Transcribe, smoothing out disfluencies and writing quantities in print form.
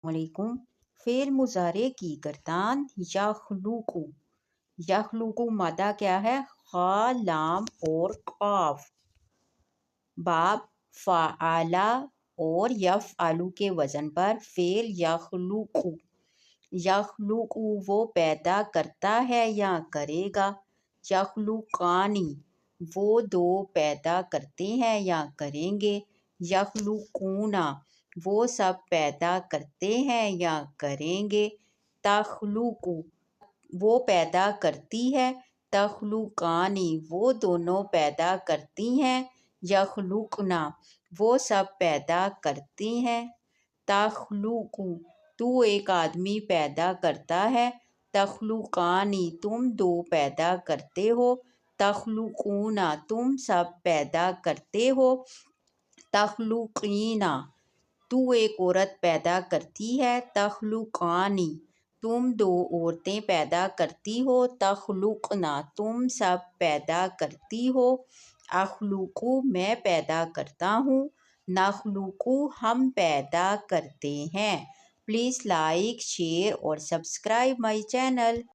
علیکم۔ فعل مضارع کی گردان یخلقو۔ یخلقو مادہ کیا ہے؟ خا، لام اور قاف۔ باب فعلا اور یفعلو کے وزن پر فعل یخلقو۔ یخلقو وہ پیدا کرتا ہے یا کرے گا۔ یخلقانی وہ دو پیدا کرتے ہیں یا کریں گے۔ یخلقونا وہ سب پیدا کرتے ہیں یا کریں گے۔ تخلق وہ پیدا کرتی ہے۔ تخلقانی وہ دونوں پیدا کرتی ہیں۔ یخلقنا وہ سب پیدا کرتے ہیں۔ تخلق تو ایک آدمی پیدا کرتا ہے۔ تخلقانی تم دو پیدا کرتے ہو۔ تخلقونا تم سب پیدا کرتے ہو۔ تخلقینا تو ایک عورت پیدا کرتی ہے۔ تخلقانی تم دو عورتیں پیدا کرتی ہو۔ تخلقنا تم سب پیدا کرتی ہو۔ اخلقو میں پیدا کرتا ہوں۔ نخلقو ہم پیدا کرتے ہیں۔ پلیز لائک، شیئر اور سبسکرائب مائی چینل۔